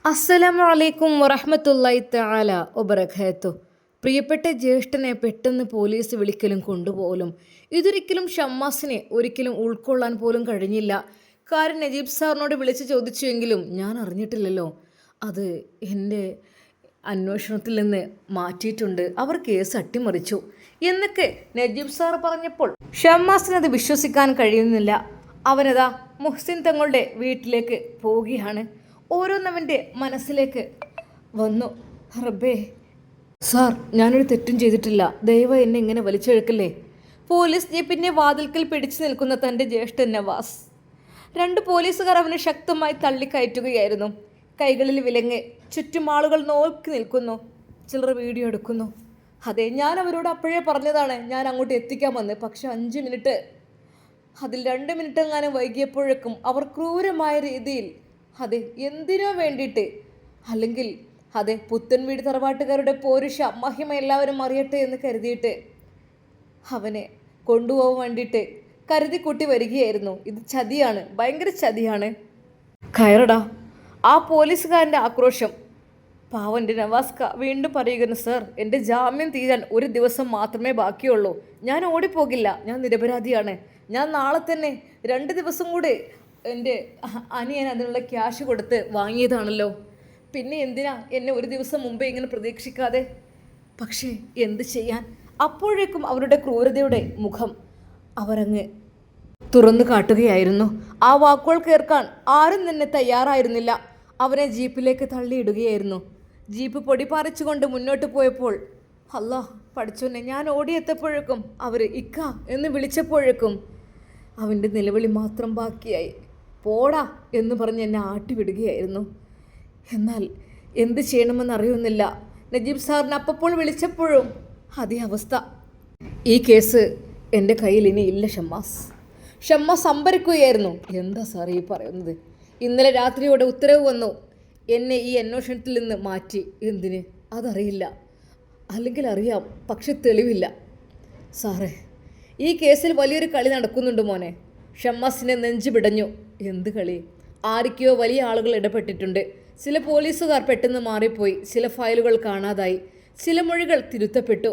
അസ്സലാമു അലൈക്കും വറഹ്മത്തുള്ളാഹി തആല വബറകാതുഹു. പ്രിയപ്പെട്ട ജ്യേഷ്ഠനെ പെട്ടെന്ന് പോലീസ് വിളിക്കലും കൊണ്ടുപോകലും ഇതൊരിക്കലും ഷമ്മാസിനെ ഒരിക്കലും ഉൾക്കൊള്ളാൻ പോലും കഴിഞ്ഞില്ല. കാര്യം നജീബ് സാറിനോട് വിളിച്ച് ചോദിച്ചുവെങ്കിലും ഞാൻ അറിഞ്ഞിട്ടില്ലല്ലോ, അത് എൻ്റെ അന്വേഷണത്തിൽ നിന്ന് മാറ്റിയിട്ടുണ്ട്, അവർ കേസ് അട്ടിമറിച്ചു എന്നൊക്കെ നജീബ് സാർ പറഞ്ഞപ്പോൾ ഷമ്മാസിനത് വിശ്വസിക്കാൻ കഴിയുന്നില്ല. അവനതാ മുഹ്സിൻ തങ്ങളുടെ വീട്ടിലേക്ക് പോവുകയാണ്. ഓരോന്നവൻ്റെ മനസ്സിലേക്ക് വന്നു. റബ്ബേ, സാർ ഞാനൊരു തെറ്റും ചെയ്തിട്ടില്ല, ദയവായി എന്നെ ഇങ്ങനെ വലിച്ചെഴുക്കല്ലേ. പോലീസ് ജീപ്പിൻ്റെ വാതിൽക്കൽ പിടിച്ചു നിൽക്കുന്ന തൻ്റെ ജ്യേഷ്ഠൻ നവാസ്. രണ്ട് പോലീസുകാർ അവനെ ശക്തമായി തള്ളിക്കയറ്റുകയായിരുന്നു. കൈകളിൽ വിലങ്ങ്, ചുറ്റും ആളുകൾ നോക്കി നിൽക്കുന്നു. ചിലർ വീഡിയോ എടുക്കുന്നു. അതെ, ഞാൻ അവരോട് അപ്പോഴേ പറഞ്ഞതാണ് ഞാൻ അങ്ങോട്ട് എത്തിക്കാമെന്ന്. പക്ഷെ 5 മിനിറ്റ്, അതിൽ 2 മിനിറ്റ് എങ്ങാനും വൈകിയപ്പോഴേക്കും അവർ ക്രൂരമായ രീതിയിൽ, അതെ എന്തിനോ വേണ്ടിയിട്ട്, അല്ലെങ്കിൽ അതെ പുത്തൻ വീട് തറവാട്ടുകാരുടെ പോരുഷ മഹിമ എല്ലാവരും അറിയട്ടെ എന്ന് കരുതിയിട്ട് അവനെ കൊണ്ടുപോകാൻ വേണ്ടിയിട്ട് കരുതിക്കൂട്ടി വരികയായിരുന്നു. ഇത് ചതിയാണ്, ഭയങ്കര ചതിയാണ്. കയറടാ. ആ പോലീസുകാരൻ്റെ ആക്രോശം. പാവൻ്റെ നവാസ്ക വീണ്ടും പറയുന്നു, സർ എൻ്റെ ജാമ്യം തീരാൻ 1 ദിവസം മാത്രമേ ബാക്കിയുള്ളൂ. ഞാൻ ഓടിപ്പോകില്ല, ഞാൻ നിരപരാധിയാണ്. ഞാൻ നാളെ തന്നെ 2 ദിവസം കൂടെ എൻ്റെ അനിയൻ അതിനുള്ള ക്യാഷ് കൊടുത്ത് വാങ്ങിയതാണല്ലോ. പിന്നെ എന്തിനാ എന്നെ 1 ദിവസം മുമ്പേ ഇങ്ങനെ പ്രതീക്ഷിക്കാതെ? പക്ഷേ എന്ത് ചെയ്യാൻ? അപ്പോഴേക്കും അവരുടെ ക്രൂരതയുടെ മുഖം അവരങ്ങ് തുറന്നു കാട്ടുകയായിരുന്നു. ആ വാക്കുകൾ കേൾക്കാൻ ആരും തന്നെ തയ്യാറായിരുന്നില്ല. അവനെ ജീപ്പിലേക്ക് തള്ളിയിടുകയായിരുന്നു. ജീപ്പ് പൊടിപാറിച്ചുകൊണ്ട് മുന്നോട്ട് പോയപ്പോൾ, അല്ലാ പഠിച്ചോനെ, ഞാൻ ഓടിയെത്തപ്പോഴേക്കും അവർ ഇക്ക എന്ന് വിളിച്ചപ്പോഴേക്കും അവൻ്റെ നിലവിളി മാത്രം ബാക്കിയായി. പോടാ എന്ന് പറഞ്ഞ് എന്നെ ആട്ടിവിടുകയായിരുന്നു. എന്നാൽ എന്ത് ചെയ്യണമെന്നറിയുന്നില്ല. നജീബ് സാറിന് അപ്പോൾ വിളിച്ചപ്പോഴും അതേ അവസ്ഥ. ഈ കേസ് എൻ്റെ കയ്യിൽ ഇനി ഇല്ല ഷമ്മാസ്. ഷമ്മാസ് സംഭരിക്കുകയായിരുന്നു. എന്താ സാർ ഈ പറയുന്നത്? ഇന്നലെ രാത്രിയോടെ ഉത്തരവ് വന്നു, എന്നെ ഈ അന്വേഷണത്തിൽ നിന്ന് മാറ്റി. എന്തിന്? അതറിയില്ല, അല്ലെങ്കിൽ അറിയാം, പക്ഷെ തെളിവില്ല. സാറേ, ഈ കേസിൽ വലിയൊരു കളി നടക്കുന്നുണ്ട് മോനെ. ഷമ്മാസിനെ നെഞ്ചു പിടഞ്ഞു. എന്ത് കളി? ആരൊക്കെയോ വലിയ ആളുകൾ ഇടപെട്ടിട്ടുണ്ട്. ചില പോലീസുകാർ പെട്ടെന്ന് മാറിപ്പോയി, ചില ഫയലുകൾ കാണാതായി, ചില മൊഴികൾ തിരുത്തപ്പെട്ടു.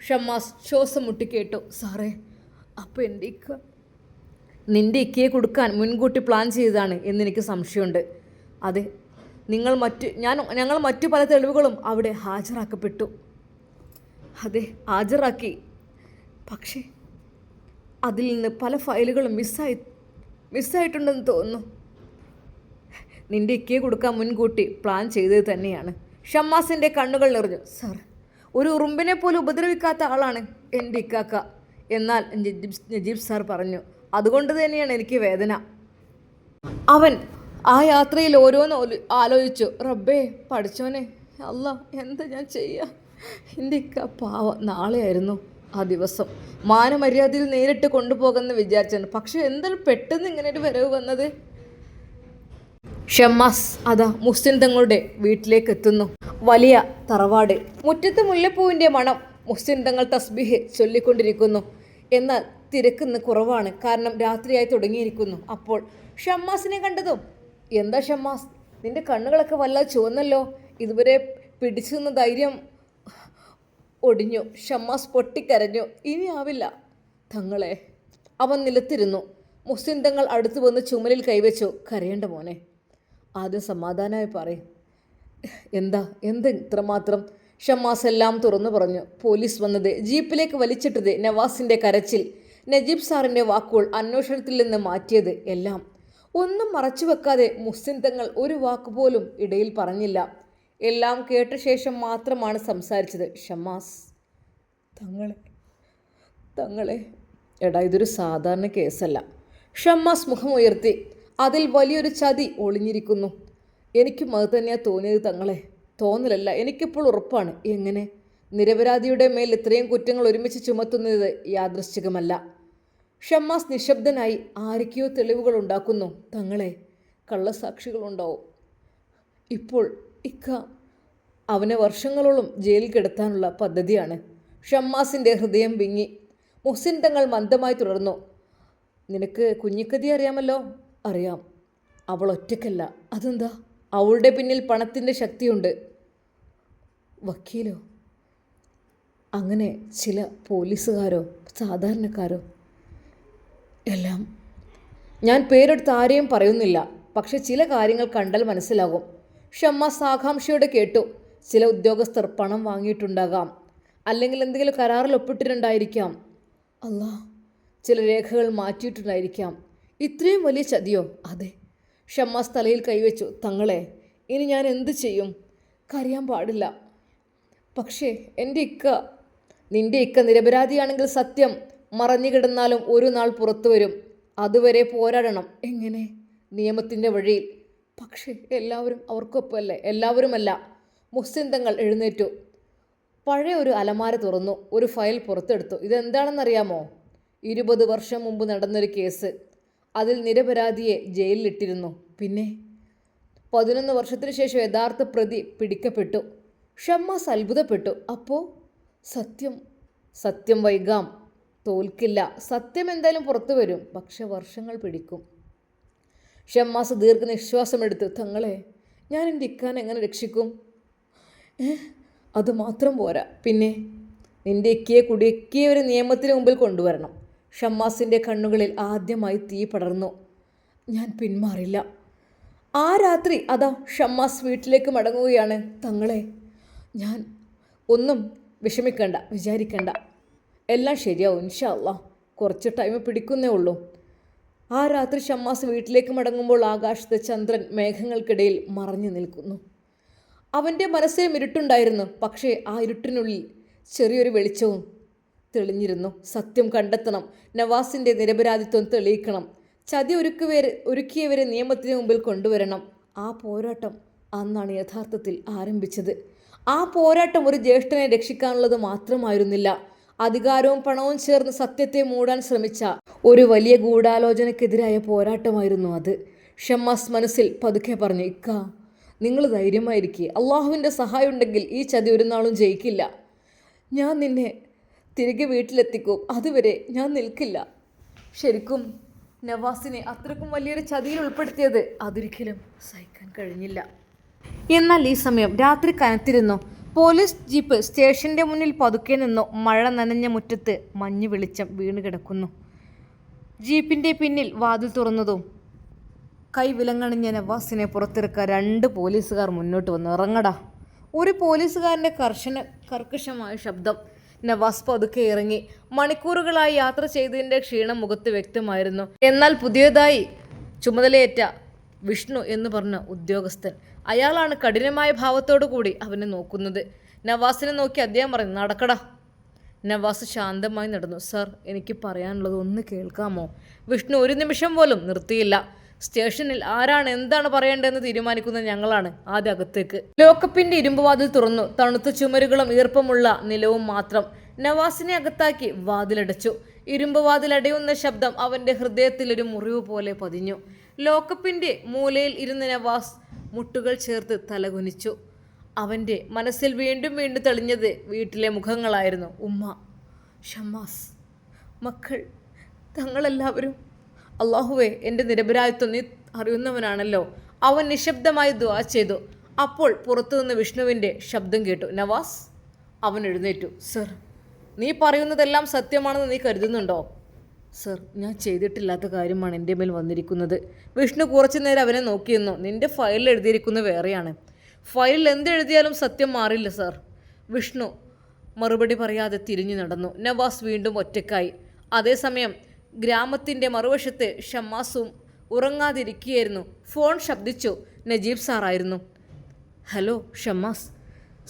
ഷമ്മാസ് ശ്വാസം മുട്ടിക്കേട്ടു. സാറേ, അപ്പോൾ എൻ്റെ ഇക്ക നിൻ്റെ ഇക്കയെ കൊടുക്കാൻ മുൻകൂട്ടി പ്ലാൻ ചെയ്തതാണ് എന്നെനിക്ക് സംശയമുണ്ട്. അതെ, ഞങ്ങൾ മറ്റു പല തെളിവുകളും അവിടെ ഹാജരാക്കപ്പെട്ടു. ഹാജരാക്കി. പക്ഷേ അതിൽ നിന്ന് പല ഫയലുകളും മിസ്സായിട്ടുണ്ടെന്ന് തോന്നുന്നു. നിൻ്റെ ഇക്കയെ കൊടുക്കാൻ മുൻകൂട്ടി പ്ലാൻ ചെയ്തത് തന്നെയാണ്. ഷമ്മാസിൻ്റെ കണ്ണുകൾ നിറഞ്ഞു. സാർ, ഒരു ഉറുമ്പിനെ പോലും ഉപദ്രവിക്കാത്ത ആളാണ് എൻ്റെ ഇക്കാക്ക. എന്നാൽ നജീബ് സാർ പറഞ്ഞു, അതുകൊണ്ട് തന്നെയാണ് എനിക്ക് വേദന. അവൻ ആ യാത്രയിൽ ഓരോന്ന് ആലോചിച്ചു. റബ്ബേ പഠിച്ചോനെ, അല്ലാ എന്താ ഞാൻ ചെയ്യുക? എൻ്റെ ഇക്ക പാവം. നാളെയായിരുന്നു ആ ദിവസം. മാനമര്യാദയിൽ നേരിട്ട് കൊണ്ടുപോകുമെന്ന് വിചാരിച്ചാണ്. പക്ഷെ എന്താണ് പെട്ടെന്ന് ഇങ്ങനെ ഒരു വരവ് വന്നത്? ഷമ്മാസ് അതാ മുഹ്സിൻ തങ്ങളുടെ വീട്ടിലേക്ക് എത്തുന്നു. വലിയ തറവാട്, മുറ്റത്ത് മുല്ലപ്പൂവിൻ്റെ മണം. മുഹ്സിൻ തങ്ങൾ തസ്ബീഹ് ചൊല്ലിക്കൊണ്ടിരിക്കുന്നു. എന്നാൽ തിരക്കുന്ന് കുറവാണ്, കാരണം രാത്രിയായി തുടങ്ങിയിരിക്കുന്നു. അപ്പോൾ ഷമ്മാസിനെ കണ്ടതും, എന്താ ഷമ്മാസ്, നിന്റെ കണ്ണുകളൊക്കെ വല്ലാതെ ചുവന്നല്ലോ. ഇതുവരെ പിടിച്ചു നിന്ന ധൈര്യം ഒടിഞ്ഞു. ഷമ്മാസ് പൊട്ടിക്കരഞ്ഞു. ഇനി ആവില്ല തങ്ങളെ. അവൻ നിലത്തിരുന്നു. മുഹ്സിൻ തങ്ങൾ അടുത്ത് വന്ന് ചുമലിൽ കൈവച്ചു. കരയേണ്ട മോനെ, ആദ്യം സമാധാനമായി പറയും. എന്താ ഇത്രമാത്രം? ഷമ്മാസ് എല്ലാം തുറന്നു പറഞ്ഞു. പോലീസ് വന്നത്, ജീപ്പിലേക്ക് വലിച്ചിട്ടത്, നവാസിൻ്റെ കരച്ചിൽ, നജീബ് സാറിൻ്റെ വാക്കുകൾ, അന്വേഷണത്തിൽ നിന്ന് മാറ്റിയത്, എല്ലാം ഒന്നും മറച്ചു വെക്കാതെ മുഹ്സിൻ തങ്ങൾ ഒരു വാക്കുപോലും ഇടയിൽ പറഞ്ഞില്ല. എല്ലാം കേട്ട ശേഷം മാത്രമാണ് സംസാരിച്ചത്. ഷമ്മാസ്, തങ്ങളെ എടാ, ഇതൊരു സാധാരണ കേസല്ല. ഷമ്മാസ് മുഖം ഉയർത്തി. അതിൽ വലിയൊരു ചതി ഒളിഞ്ഞിരിക്കുന്നു. എനിക്കും അത് തന്നെയാണ് തോന്നിയത് തങ്ങളെ. തോന്നലല്ല, എനിക്കിപ്പോൾ ഉറപ്പാണ്. എങ്ങനെ? നിരപരാധിയുടെ മേൽ ഇത്രയും കുറ്റങ്ങൾ ഒരുമിച്ച് ചുമത്തുന്നത് യാദൃശ്ചികമല്ല. ഷമ്മാസ് നിശബ്ദനായി. ആരൊക്കെയോ തെളിവുകൾ ഉണ്ടാക്കുന്നു തങ്ങളെ. കള്ളസാക്ഷികളുണ്ടാവും. ഇപ്പോൾ ഇക്ക അവനെ വർഷങ്ങളോളം ജയിലിൽ കിടത്താനുള്ള പദ്ധതിയാണ്. ഷമ്മാസിൻ്റെ ഹൃദയം വിങ്ങി. മുഹ്സിൻ തങ്ങൾ മന്ദമായി തുടർന്നു. നിനക്ക് കുഞ്ഞിക്കതി അറിയാമല്ലോ? അറിയാം. അവൾ ഒറ്റയ്ക്കല്ല. അതെന്താ? അവളുടെ പിന്നിൽ പണത്തിൻ്റെ ശക്തിയുണ്ട്. വക്കീലോ? അങ്ങനെ ചില പോലീസുകാരോ സാധാരണക്കാരോ എല്ലാം. ഞാൻ പേരെടുത്ത് ആരെയും പറയുന്നില്ല, പക്ഷെ ചില കാര്യങ്ങൾ കണ്ടാൽ മനസ്സിലാകും. ഷമ്മാസ് ആകാംക്ഷയോടെ കേട്ടു. ചില ഉദ്യോഗസ്ഥർ പണം വാങ്ങിയിട്ടുണ്ടാകാം, അല്ലെങ്കിൽ എന്തെങ്കിലും കരാറിൽ ഒപ്പിട്ടിട്ടുണ്ടായിരിക്കാം. അല്ലാ, ചില രേഖകൾ മാറ്റിയിട്ടുണ്ടായിരിക്കാം. ഇത്രയും വലിയ ചതിയോ? അതെ. ഷമ്മാസ് തലയിൽ കൈവച്ചു. തങ്ങളെ, ഇനി ഞാൻ എന്ത് ചെയ്യും? കരയാൻ പാടില്ല. പക്ഷേ എൻ്റെ ഇക്ക. നിന്റെ ഇക്ക നിരപരാധിയാണെങ്കിൽ സത്യം മറഞ്ഞു കിടന്നാലും ഒരു നാൾ പുറത്തു വരും. അതുവരെ പോരാടണം. എങ്ങനെ? നിയമത്തിൻ്റെ വഴിയിൽ. പക്ഷേ എല്ലാവരും അവർക്കൊപ്പമല്ലേ? എല്ലാവരുമല്ല. മുഹ്സിൻ തങ്ങൾ എഴുന്നേറ്റു. പഴയ ഒരു അലമാര തുറന്നു. ഒരു ഫയൽ പുറത്തെടുത്തു. ഇതെന്താണെന്നറിയാമോ? 20 വർഷം മുമ്പ് നടന്നൊരു കേസ്. അതിൽ നിരപരാധിയെ ജയിലിലിട്ടിരുന്നു. പിന്നെ 11 വർഷത്തിനു ശേഷം യഥാർത്ഥ പ്രതി പിടിക്കപ്പെട്ടു. ഷമ്മാസ് അത്ഭുതപ്പെട്ടു. അപ്പോൾ സത്യം വൈകാം, തോൽക്കില്ല. സത്യം എന്തായാലും പുറത്തു വരും, പക്ഷെ വർഷങ്ങൾ പിടിക്കും. ഷമ്മാസ് ദീർഘനിശ്വാസമെടുത്തു. തങ്ങളെ, ഞാൻ എൻ്റെ ഇക്കാനെ എങ്ങനെ രക്ഷിക്കും? അതുമാത്രം പോരാ, പിന്നെ നിന്റെ ഇക്കയെ കുടുക്കിയവരെ നിയമത്തിന് മുമ്പിൽ കൊണ്ടുവരണം. ഷമ്മാസിൻ്റെ കണ്ണുകളിൽ ആദ്യമായി തീ പടർന്നു. ഞാൻ പിന്മാറില്ല. ആ രാത്രി അതാ ഷമ്മാസ് വീട്ടിലേക്ക് മടങ്ങുകയാണ്. തങ്ങളെ, ഞാൻ ഒന്നും വിഷമിക്കണ്ട, വിചാരിക്കണ്ട. എല്ലാം ശരിയാവും ഇൻഷാ അല്ലാ. കുറച്ച് ടൈം പിടിക്കുന്നേ ഉള്ളൂ. ആ രാത്രി ഷമ്മാസ് വീട്ടിലേക്ക് മടങ്ങുമ്പോൾ ആകാശത്ത് ചന്ദ്രൻ മേഘങ്ങൾക്കിടയിൽ മറഞ്ഞു നിൽക്കുന്നു. അവൻ്റെ മനസ്സിലും ഇരുട്ടുണ്ടായിരുന്നു, പക്ഷേ ആ ഇരുട്ടിനുള്ളിൽ ചെറിയൊരു വെളിച്ചവും തെളിഞ്ഞിരുന്നു. സത്യം കണ്ടെത്തണം. നവാസിൻ്റെ നിരപരാധിത്വം തെളിയിക്കണം. ചതി ഒരുക്കിയവരെ നിയമത്തിന് മുമ്പിൽ കൊണ്ടുവരണം. ആ പോരാട്ടം അന്നാണ് യഥാർത്ഥത്തിൽ ആരംഭിച്ചത്. ആ പോരാട്ടം ഒരു ജ്യേഷ്ഠനെ രക്ഷിക്കാനുള്ളത് മാത്രമായിരുന്നില്ല. അധികാരവും പണവും ചേർന്ന് സത്യത്തെ മൂടാൻ ശ്രമിച്ച ഒരു വലിയ ഗൂഢാലോചനയ്ക്കെതിരായ പോരാട്ടമായിരുന്നു അത്. ഷമ്മാസ് മനസ്സിൽ പതുക്കെ പറഞ്ഞു. ഇക്ക, നിങ്ങൾ ധൈര്യമായിരിക്കുക. അള്ളാഹുവിൻ്റെ സഹായം ഉണ്ടെങ്കിൽ ഈ ചതി ഒരു നാളും ജയിക്കില്ല. ഞാൻ നിന്നെ തിരികെ വീട്ടിലെത്തിക്കും. അതുവരെ ഞാൻ നിൽക്കില്ല. ശരിക്കും നവാസിനെ അത്രക്കും വലിയൊരു ചതിയിൽ ഉൾപ്പെടുത്തിയത് അതൊരിക്കലും സഹിക്കാൻ കഴിഞ്ഞില്ല. എന്നാൽ ഈ സമയം രാത്രി കനത്തിരുന്നു. പോലീസ് ജീപ്പ് സ്റ്റേഷൻ്റെ മുന്നിൽ പതുക്കെ നിന്നു. മഴ നനഞ്ഞ മുറ്റത്ത് മഞ്ഞ് വെളിച്ചം വീണ് കിടക്കുന്നു. ജീപ്പിൻ്റെ പിന്നിൽ വാതിൽ തുറന്നതും കൈവിലങ്ങണിഞ്ഞ നവാസിനെ പുറത്തിറക്കാൻ 2 പോലീസുകാർ മുന്നോട്ട് വന്നു. ഇറങ്ങടാ. ഒരു പോലീസുകാരൻ്റെ കർക്കശമായ ശബ്ദം. നവാസ് പതുക്കെ ഇറങ്ങി. മണിക്കൂറുകളായി യാത്ര ചെയ്തതിൻ്റെ ക്ഷീണം മുഖത്ത് വ്യക്തമായിരുന്നു. എന്നാൽ പുതിയതായി ചുമതലയേറ്റ വിഷ്ണു എന്ന് പറഞ്ഞ ഉദ്യോഗസ്ഥൻ, അയാളാണ് കഠിനമായ ഭാവത്തോടു കൂടി അവനെ നോക്കുന്നത്. നവാസിനെ നോക്കി അദ്ദേഹം പറഞ്ഞു, നടക്കടാ. നവാസ് ശാന്തമായി നടന്നു. സർ, എനിക്ക് പറയാനുള്ളത് ഒന്ന് കേൾക്കാമോ? വിഷ്ണു ഒരു നിമിഷം പോലും നിർത്തിയില്ല. സ്റ്റേഷനിൽ ആരാണ് എന്താണ് പറയേണ്ടതെന്ന് തീരുമാനിക്കുന്നത് ഞങ്ങളാണ്. ആദ്യം അകത്തേക്ക്. ലോക്കപ്പിന്റെ ഇരുമ്പുവാതിൽ തുറന്നു. തണുത്ത ചുമരുകളും ഈർപ്പമുള്ള നിലവും മാത്രം. നവാസിനെ അകത്താക്കി വാതിലടച്ചു. ഇരുമ്പുവാതിൽ അടയുന്ന ശബ്ദം അവൻ്റെ ഹൃദയത്തിൽ ഒരു മുറിവ് പോലെ പതിഞ്ഞു. ലോക്കപ്പിന്റെ മൂലയിൽ ഇരുന്ന് നവാസ് മുട്ടുകൾ ചേർത്ത് തലകുനിച്ചു. അവൻ്റെ മനസ്സിൽ വീണ്ടും വീണ്ടും തെളിഞ്ഞത് വീട്ടിലെ മുഖങ്ങളായിരുന്നു. ഉമ്മ, ഷമ്മാസ്, മക്കൾ, തങ്ങളെല്ലാവരും. അള്ളാഹുവേ, എൻ്റെ നിരപരാധിത്വം നീ അറിയുന്നവനാണല്ലോ. അവൻ നിശബ്ദമായി ദുആ ചെയ്തു. അപ്പോൾ പുറത്തുനിന്ന് വിഷ്ണുവിൻ്റെ ശബ്ദം കേട്ടു. നവാസ്. അവൻ എഴുന്നേറ്റു. സർ, നീ പറയുന്നതെല്ലാം സത്യമാണെന്ന് നീ കരുതുന്നുണ്ടോ? സർ, ഞാൻ ചെയ്തിട്ടില്ലാത്ത കാര്യമാണ് എൻ്റെ മേൽ വന്നിരിക്കുന്നത്. വിഷ്ണു കുറച്ചു നേരം അവനെ നോക്കിയിരുന്നു. നിന്റെ ഫയലിൽ എഴുതിയിരിക്കുന്നത് വേറെയാണ്. ഫയലിൽ എന്തെഴുതിയാലും സത്യം മാറില്ല സർ. വിഷ്ണു മറുപടി പറയാതെ തിരിഞ്ഞു നടന്നു. നവാസ് വീണ്ടും ഒറ്റക്കായി. അതേസമയം ഗ്രാമത്തിൻ്റെ മറുവശത്ത് ഷമ്മാസും ഉറങ്ങാതിരിക്കുകയായിരുന്നു. ഫോൺ ശബ്ദിച്ചു. നജീബ് സാറായിരുന്നു. ഹലോ ഷമ്മാസ്.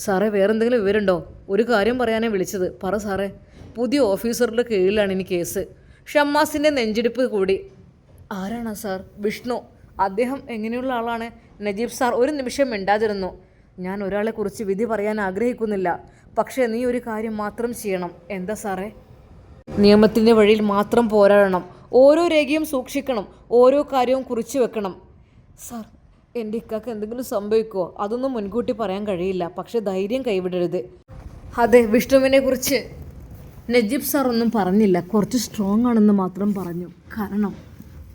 സാറേ, വേറെന്തെങ്കിലും വിവരമുണ്ടോ? ഒരു കാര്യം പറയാനേ വിളിച്ചത്. പറ സാറേ. പുതിയ ഓഫീസറുടെ കീഴിലാണ് ഇനി കേസ്. ഷമ്മാസിൻ്റെ നെഞ്ചിടിപ്പ് കൂടി. ആരാണ് സാർ? വിഷ്ണു. അദ്ദേഹം എങ്ങനെയുള്ള ആളാണ്? നജീബ് സാർ ഒരു നിമിഷം മിണ്ടാതിരുന്നു. ഞാൻ ഒരാളെക്കുറിച്ച് വിധി പറയാൻ ആഗ്രഹിക്കുന്നില്ല, പക്ഷേ നീ ഒരു കാര്യം മാത്രം ചെയ്യണം. എന്താ സാറേ? നിയമത്തിൻ്റെ വഴിയിൽ മാത്രം പോരാടണം. ഓരോ രേഖയും സൂക്ഷിക്കണം. ഓരോ കാര്യവും കുറിച്ചു വെക്കണം. സാർ, എൻ്റെ ഇക്കാക്ക് എന്തെങ്കിലും സംഭവിക്കുമോ? അതൊന്നും മുൻകൂട്ടി പറയാൻ കഴിയില്ല, പക്ഷെ ധൈര്യം കൈവിടരുത്. അതെ, വിഷ്ണുവിനെ കുറിച്ച് നജീബ് സാർ ഒന്നും പറഞ്ഞില്ല. കുറച്ച് സ്ട്രോങ് ആണെന്ന് മാത്രം പറഞ്ഞു. കാരണം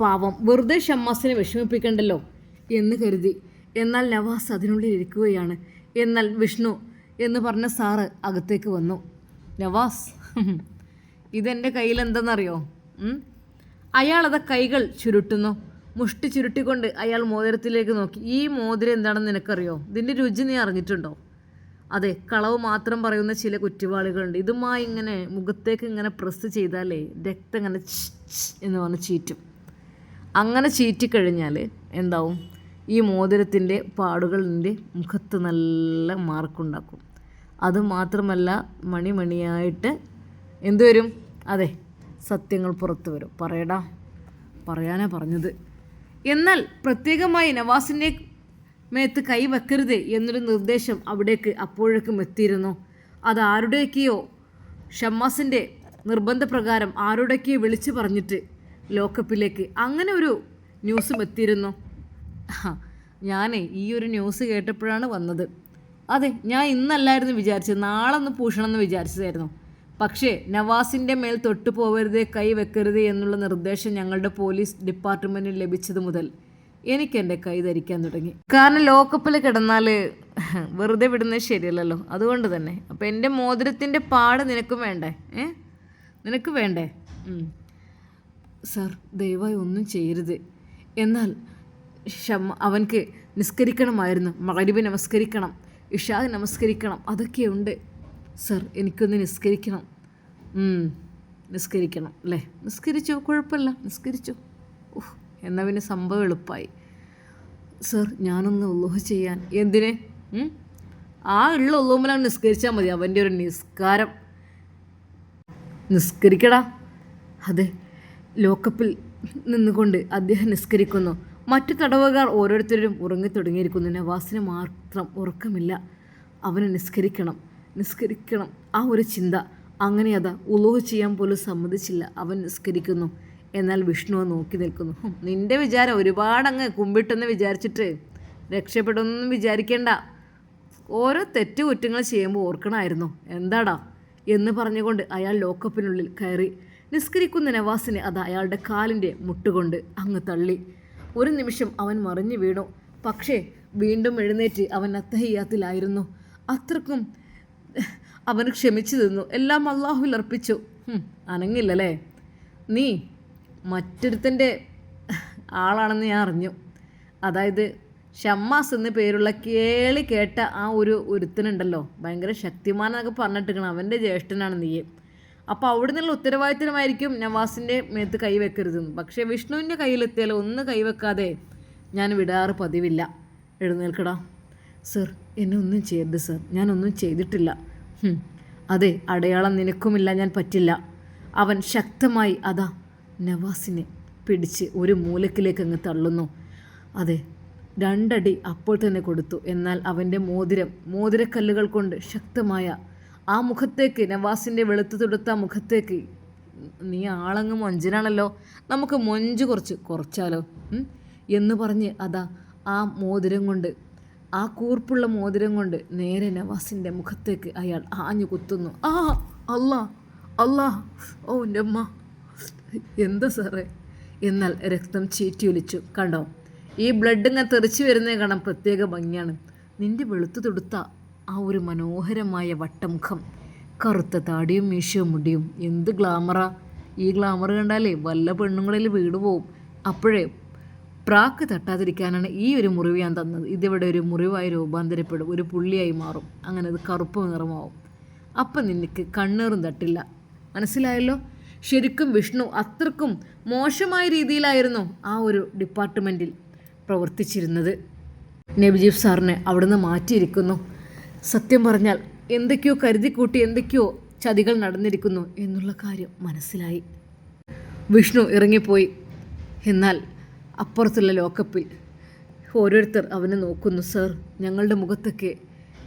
പാവം, വെറുതെ ഷമ്മാസിനെ വിഷമിപ്പിക്കണ്ടല്ലോ എന്ന് കരുതി. എന്നാൽ നവാസ് അതിനുള്ളിൽ ഇരിക്കുകയാണ്. എന്നാൽ വിഷ്ണു എന്ന് പറഞ്ഞ സാറ് അകത്തേക്ക് വന്നു. നവാസ്, ഇതെൻ്റെ കയ്യിൽ എന്തെന്നറിയോ? അയാളത് കൈകൾ ചുരുട്ടുന്നു. മുഷ്ടി ചുരുട്ടിക്കൊണ്ട് അയാൾ മോതിരത്തിലേക്ക് നോക്കി. ഈ മോതിരം എന്താണെന്ന് നിനക്കറിയോ? ഇതിൻ്റെ രുചി നീ അറിഞ്ഞിട്ടുണ്ടോ? അതെ, കളവ് മാത്രം പറയുന്ന ചില കുറ്റവാളികളുണ്ട്. ഇതുമായി ഇങ്ങനെ മുഖത്തേക്ക് ഇങ്ങനെ പ്രസ് ചെയ്താലേ രക്തം ഇങ്ങനെ എന്ന് പറഞ്ഞ് ചീറ്റും. അങ്ങനെ ചീറ്റിക്കഴിഞ്ഞാൽ എന്താവും? ഈ മോതിരത്തിൻ്റെ പാടുകളിൻ്റെ മുഖത്ത് നല്ല മാർക്കുണ്ടാക്കും. അതുമാത്രമല്ല, മണിമണിയായിട്ട് എന്തു വരും? അതെ, സത്യങ്ങൾ പുറത്തു വരും. പറയടാ, പറയാനാ പറഞ്ഞത്. എന്നാൽ പ്രത്യേകമായി നവാസിൻ്റെ മേത്ത് കൈ വെക്കരുത് എന്നൊരു നിർദ്ദേശം അവിടേക്ക് അപ്പോഴേക്കും എത്തിയിരുന്നു. അത് ആരുടെയൊക്കെയോ ഷമ്മാസിൻ്റെ നിർബന്ധപ്രകാരം ആരുടെയൊക്കെയോ വിളിച്ചു പറഞ്ഞിട്ട് ലോക്കപ്പിലേക്ക് അങ്ങനെ ഒരു ന്യൂസും എത്തിയിരുന്നു. ഞാനേ ഈ ഒരു ന്യൂസ് കേട്ടപ്പോഴാണ് വന്നത്. അതെ, ഞാൻ ഇന്നല്ലായിരുന്നു വിചാരിച്ചത്, നാളെ ഒന്ന് പൂശണമെന്ന് വിചാരിച്ചതായിരുന്നു. പക്ഷേ നവാസിൻ്റെ മേൽ തൊട്ടു പോകരുത്, കൈ വെക്കരുത് എന്നുള്ള നിർദ്ദേശം ഞങ്ങളുടെ പോലീസ് ഡിപ്പാർട്ട്മെൻറ്റിൽ ലഭിച്ചത് മുതൽ എനിക്ക് എൻ്റെ കൈ ധരിക്കാൻ തുടങ്ങി. കാരണം ലോക്കപ്പിൽ കിടന്നാൽ വെറുതെ വിടുന്നത് ശരിയല്ലല്ലോ, അതുകൊണ്ട് തന്നെ. അപ്പോൾ എൻ്റെ മോതിരത്തിൻ്റെ പാട് നിനക്കും വേണ്ടേ? നിനക്ക് വേണ്ടേ? സാർ, ദയവായി ഒന്നും ചെയ്യരുത്. എന്നാൽ അവൻക്ക് നിസ്കരിക്കണമായിരുന്നു. മഗ്‌രിബ് നമസ്കരിക്കണം, ഇശാ നമസ്കരിക്കണം, അതൊക്കെയുണ്ട്. സർ, എനിക്കൊന്ന് നിസ്കരിക്കണം. നിസ്കരിക്കണം അല്ലേ? നിസ്കരിച്ചോ, കുഴപ്പമില്ല, നിസ്കരിച്ചോ. എന്നാൽ പിന്നെ സംഭവം എളുപ്പമായി. സർ, ഞാനൊന്ന് ഉള്ളൂഹ് ചെയ്യാൻ. എന്തിന്? ആ ഉള്ള ഉള്ളൂമ്മലാണ് നിസ്കരിച്ചാൽ മതി. അവൻ്റെ ഒരു നിസ്കാരം. നിസ്കരിക്കടാ. അതെ, ലോക്കപ്പിൽ നിന്നുകൊണ്ട് അദ്ദേഹം നിസ്കരിക്കുന്നു. മറ്റു തടവുകാർ ഓരോരുത്തരും ഉറങ്ങിത്തുടങ്ങിയിരിക്കുന്നു. നവാസിന് മാത്രം ഉറക്കമില്ല. അവന് നിസ്കരിക്കണം, നിസ്കരിക്കണം, ആ ഒരു ചിന്ത. അങ്ങനെ അതാ ഉളൂഹ് ചെയ്യാൻ പോലും സമ്മതിച്ചില്ല. അവൻ നിസ്കരിക്കുന്നു. എന്നാൽ വിഷ്ണുവെ നോക്കി നിൽക്കുന്നു. നിൻ്റെ വിചാരം ഒരുപാടങ്ങ് കുമ്പിട്ടെന്ന് വിചാരിച്ചിട്ട് രക്ഷപ്പെടുമെന്നൊന്നും വിചാരിക്കേണ്ട. ഓരോ തെറ്റ് കുറ്റങ്ങൾ ചെയ്യുമ്പോൾ ഓർക്കണമായിരുന്നു. എന്താടാ എന്ന് പറഞ്ഞുകൊണ്ട് അയാൾ ലോക്കപ്പിനുള്ളിൽ കയറി. നിസ്കരിക്കുന്ന നവാസിനെ അത് അയാളുടെ കാലിൻ്റെ മുട്ടുകൊണ്ട് അങ്ങ് തള്ളി. ഒരു നിമിഷം അവൻ മറിഞ്ഞു വീണു. പക്ഷേ വീണ്ടും എഴുന്നേറ്റ് അവൻ അത്തഹിയ്യാത്തിലായിരുന്നു. അത്രക്കും അവന് ക്ഷമിച്ചു നിന്നു. എല്ലാം അള്ളാഹുവിൽ അർപ്പിച്ചു. അനങ്ങില്ലല്ലേ? നീ മറ്റൊരുത്തൻ്റെ ആളാണെന്ന് ഞാൻ അറിഞ്ഞു. അതായത് ഷമ്മാസ് എന്ന് പേരുള്ള കേളി കേട്ട ആ ഒരുത്തനുണ്ടല്ലോ, ഭയങ്കര ശക്തിമാനെന്നൊക്കെ പറഞ്ഞിട്ടിരിക്കണം. അവൻ്റെ ജ്യേഷ്ഠനാണ് നീ. അപ്പോൾ അവിടെ നിന്നുള്ള ഉത്തരവാദിത്തമായിരിക്കും നവാസിൻ്റെ മേത്ത് കൈവെക്കരുതെന്ന്. പക്ഷേ വിഷ്ണുവിൻ്റെ കയ്യിലെത്തിയാൽ ഒന്ന് കൈവെക്കാതെ ഞാൻ വിടാറ് പതിവില്ല. എഴുന്നേൽക്കടാ. സർ, എന്നെ ഒന്നും ചെയ്യരുത് സർ, ഞാനൊന്നും ചെയ്തിട്ടില്ല. അതെ, അടയാളം നിനക്കുമില്ല, ഞാൻ പറ്റില്ല. അവൻ ശക്തമായി അതാ നവാസിനെ പിടിച്ച് ഒരു മൂലക്കിലേക്ക് അങ്ങ് തള്ളുന്നു. അതെ, 2 അടി അപ്പോൾ തന്നെ കൊടുത്തു. എന്നാൽ അവൻ്റെ മോതിരക്കല്ലുകൾ കൊണ്ട് ശക്തമായ ആ മുഖത്തേക്ക്, നവാസിൻ്റെ വെളുത്തു തൊടുത്ത മുഖത്തേക്ക്. നീ ആളങ്ങ് മൊഞ്ചനാണല്ലോ, നമുക്ക് മൊഞ്ച് കുറച്ചാലോ എന്ന് പറഞ്ഞ് അതാ ആ മോതിരം കൊണ്ട്, ആ കൂർപ്പുള്ള മോതിരം കൊണ്ട് നേരെ നവാസിൻ്റെ മുഖത്തേക്ക് അയാൾ ആഞ്ഞു കുത്തുന്നു. അല്ലാ അല്ലാ, ഓ എൻ്റെ അമ്മ, എന്താ സാറേ? എന്നാൽ രക്തം ചീറ്റിയൊലിച്ചു. കണ്ടോ, ഈ ബ്ലഡ് ഇങ്ങനെ തെറിച്ചു വരുന്നത് കാണാൻ പ്രത്യേക ഭംഗിയാണ്. നിൻ്റെ വെളുത്തു തൊടുത്ത ആ ഒരു മനോഹരമായ വട്ടമുഖം, കറുത്ത താടിയും മീശയും മുടിയും, എന്ത് ഗ്ലാമറാ! ഈ ഗ്ലാമർ കണ്ടാലേ വല്ല പെണ്ണുങ്ങളിൽ വീട് പോവും. അപ്പോഴേ പ്രാക്ക് തട്ടാതിരിക്കാനാണ് ഈ ഒരു മുറിവ് ഞാൻ തന്നത്. ഇതിവിടെ ഒരു മുറിവായി രൂപാന്തരപ്പെടും, ഒരു പുള്ളിയായി മാറും, അങ്ങനെ അത് കറുപ്പ് നിറമാവും. അപ്പം നിനക്ക് കണ്ണേറും തട്ടില്ല. മനസ്സിലായല്ലോ? ശരിക്കും വിഷ്ണു അത്രക്കും മോശമായ രീതിയിലായിരുന്നു ആ ഒരു ഡിപ്പാർട്ട്മെൻറ്റിൽ പ്രവർത്തിച്ചിരുന്നത്. നബീജ് സാറിനെ അവിടുന്ന് മാറ്റിയിരിക്കുന്നു. സത്യം പറഞ്ഞാൽ എന്തൊക്കെയോ കരുതിക്കൂട്ടി എന്തൊക്കെയോ ചതികൾ നടന്നിരിക്കുന്നു എന്നുള്ള കാര്യം മനസ്സിലായി. വിഷ്ണു ഇറങ്ങിപ്പോയി. എന്നാൽ അപ്പുറത്തുള്ള ലോക്കപ്പിൽ ഓരോരുത്തർ അവനെ നോക്കുന്നു. സർ, ഞങ്ങളുടെ മുഖത്തൊക്കെ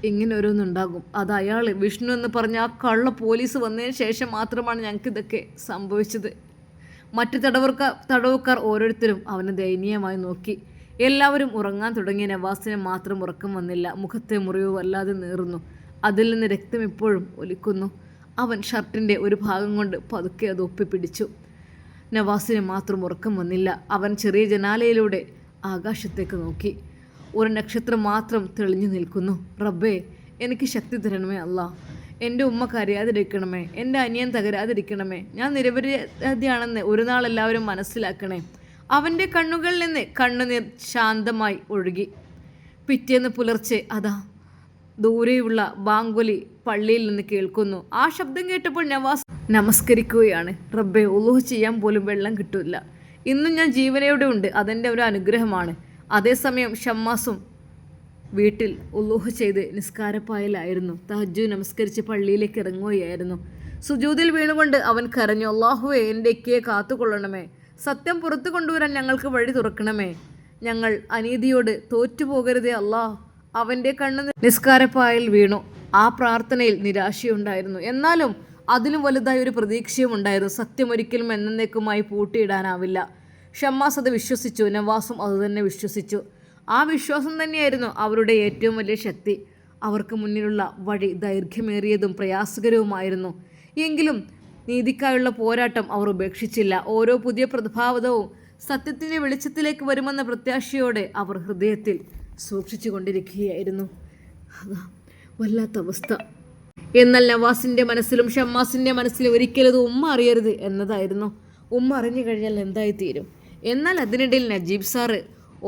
ഇങ്ങനെ ഓരോന്നുണ്ടാകും. അത് അയാൾ വിഷ്ണു എന്ന് പറഞ്ഞ ആ കള്ള പോലീസ് വന്നതിന് ശേഷം മാത്രമാണ് ഞങ്ങൾക്കിതൊക്കെ സംഭവിച്ചത്. മറ്റ് തടവുകാർ ഓരോരുത്തരും അവനെ ദയനീയമായി നോക്കി. എല്ലാവരും ഉറങ്ങാൻ തുടങ്ങിയ നവാസിന് മാത്രം ഉറക്കം വന്നില്ല. മുഖത്തെ മുറിവ് വല്ലാതെ നീറുന്നു. അതിൽ നിന്ന് രക്തം ഇപ്പോഴും ഒലിക്കുന്നു. അവൻ ഷർട്ടിൻ്റെ ഒരു ഭാഗം കൊണ്ട് പതുക്കെ അത് ഒപ്പിപ്പിടിച്ചു. നവാസിന് മാത്രം ഉറക്കം വന്നില്ല. അവൻ ചെറിയ ജനാലയിലൂടെ ആകാശത്തേക്ക് നോക്കി. ഒരു നക്ഷത്രം മാത്രം തെളിഞ്ഞു നിൽക്കുന്നു. റബ്ബേ, എനിക്ക് ശക്തി തരണമേ അല്ലാ. എൻ്റെ ഉമ്മ കരയാതിരിക്കണമേ, എൻ്റെ അനിയൻ തകരാതിരിക്കണമേ. ഞാൻ നിരപരാധിയാണെന്ന് ഒരു നാൾ എല്ലാവരും മനസ്സിലാക്കണേ. അവൻ്റെ കണ്ണുകളിൽ നിന്ന് കണ്ണുനീർ ശാന്തമായി ഒഴുകി. പിറ്റേന്ന് പുലർച്ചെ അതാ ദൂരെയുള്ള ബാങ്കുലി പള്ളിയിൽ നിന്ന് കേൾക്കുന്നു. ആ ശബ്ദം കേട്ടപ്പോൾ നവാസ് നമസ്കരിക്കുകയാണ്. റബ്ബേ, ഉളുഹ് ചെയ്യാൻ പോലും വെള്ളം കിട്ടില്ല. ഇന്നും ഞാൻ ജീവനയോടെ ഉണ്ട്, അതെൻ്റെ ഒരു അനുഗ്രഹമാണ്. അതേസമയം ഷമ്മാസും വീട്ടിൽ ഉളുഹ് ചെയ്ത് നിസ്കാരപ്പായലായിരുന്നു. തഹജ്ജുദ് നമസ്കരിച്ച് പള്ളിയിലേക്ക് ഇറങ്ങുകയായിരുന്നു. സുജൂദിൽ വീണുകൊണ്ട് അവൻ കരഞ്ഞു, അല്ലാഹുവേ, എൻ്റെ ഇക്കയെ കാത്തുകൊള്ളണമേ. സത്യം പുറത്തു കൊണ്ടുവരാൻ ഞങ്ങൾക്ക് വഴി തുറക്കണമേ. ഞങ്ങൾ അനീതിയോട് തോറ്റുപോകരുതേ അല്ലാ. അവൻ്റെ കണ്ണ് നിസ്കാരപ്പായൽ വീണു. ആ പ്രാർത്ഥനയിൽ നിരാശയുണ്ടായിരുന്നു. എന്നാലും അതിലും വലുതായ ഒരു പ്രതീക്ഷയും ഉണ്ടായിരുന്നു. സത്യം ഒരിക്കലും എന്നേക്കുമായി പൂട്ടിയിടാനാവില്ല. ഷമ്മാസ് അത് വിശ്വസിച്ചു. നവാസും അതുതന്നെ വിശ്വസിച്ചു. ആ വിശ്വാസം തന്നെയായിരുന്നു അവരുടെ ഏറ്റവും വലിയ ശക്തി. അവർക്ക് മുന്നിലുള്ള വഴി ദൈർഘ്യമേറിയതും പ്രയാസകരവുമായിരുന്നു. എങ്കിലും നീതിക്കായുള്ള പോരാട്ടം അവർ ഉപേക്ഷിച്ചില്ല. ഓരോ പുതിയ പ്രഭാതവും സത്യത്തിൻ്റെ വെളിച്ചത്തിലേക്ക് വരുമെന്ന പ്രത്യാശയോടെ അവർ ഹൃദയത്തിൽ സൂക്ഷിച്ചു കൊണ്ടിരിക്കുകയായിരുന്നു. അതാ വല്ലാത്ത അവസ്ഥ. എന്നാൽ നവാസിൻ്റെ മനസ്സിലും ഷമ്മാസിൻ്റെ മനസ്സിലും ഒരിക്കലും അത് ഉമ്മ അറിയരുത് എന്നതായിരുന്നു. ഉമ്മ അറിഞ്ഞു കഴിഞ്ഞാൽ എന്തായിത്തീരും. എന്നാൽ അതിനിടയിൽ നജീബ് സാറ്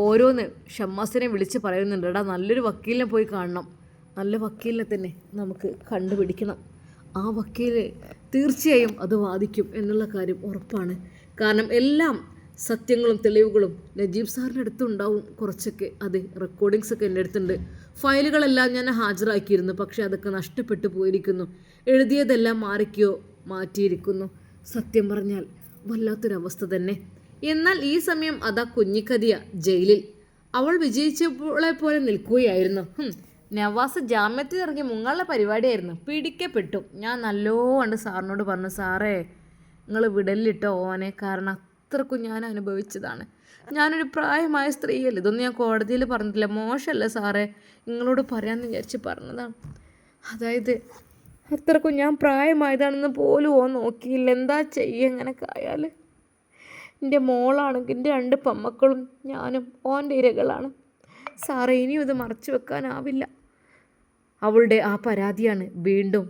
ഓരോന്ന് ഷമ്മാസിനെ വിളിച്ച് പറയുന്നുണ്ട്. എടാ, നല്ലൊരു വക്കീലിനെ പോയി കാണണം, നല്ല വക്കീലിനെ തന്നെ നമുക്ക് കണ്ടുപിടിക്കണം. ആ വക്കീൽ തീർച്ചയായും അത് വാദിക്കും എന്നുള്ള കാര്യം ഉറപ്പാണ്. കാരണം എല്ലാം സത്യങ്ങളും തെളിവുകളും നജീബ് സാറിൻ്റെ അടുത്തുണ്ടാവും. കുറച്ചൊക്കെ അത് റെക്കോർഡിങ്സൊക്കെ എൻ്റെ അടുത്തുണ്ട്. ഫയലുകളെല്ലാം ഞാൻ ഹാജരാക്കിയിരുന്നു, പക്ഷേ അതൊക്കെ നഷ്ടപ്പെട്ടു പോയിരിക്കുന്നു. എഴുതിയതെല്ലാം മാറ്റിയിരിക്കുന്നു. സത്യം പറഞ്ഞാൽ വല്ലാത്തൊരവസ്ഥ തന്നെ. എന്നാൽ ഈ സമയം അതാ കുഞ്ഞിക്കതിയ ജയിലിൽ. അവൾ വിജയിച്ചപ്പോളെ പോലെ നിൽക്കുകയായിരുന്നു. നവാസ് ജാമ്യത്തിൽ ഇറങ്ങി മുങ്ങാനുള്ള പരിപാടിയായിരുന്നു. പിടിക്കപ്പെട്ടു. ഞാൻ നല്ലോണ്ട് സാറിനോട് പറഞ്ഞു, സാറേ നിങ്ങൾ വിടലിട്ടോ ഓനെ, കാരണം അത്രക്കും ഞാൻ അനുഭവിച്ചതാണ്. ഞാനൊരു പ്രായമായ സ്ത്രീയല്ലേ, ഇതൊന്നും ഞാൻ കോടതിയിൽ പറഞ്ഞിട്ടില്ല, മോശമല്ലേ സാറേ, നിങ്ങളോട് പറയാമെന്ന് വിചാരിച്ച് പറഞ്ഞതാണ്. അതായത് അത്രക്കും ഞാൻ പ്രായമായതാണെന്ന് പോലും ഓൻ നോക്കിയില്ല. എന്താ ചെയ്യുക ഇങ്ങനെയൊക്കെ ആയാൽ? എൻ്റെ മോളാണെങ്കിൽ എൻ്റെ 2 പെമ്മക്കളും ഞാനും ഓൻ്റെ ഇരകളാണ് സാറേ. ഇനിയും ഇത് മറച്ചു വെക്കാനാവില്ല. അവളുടെ ആ പരാതിയാണ് വീണ്ടും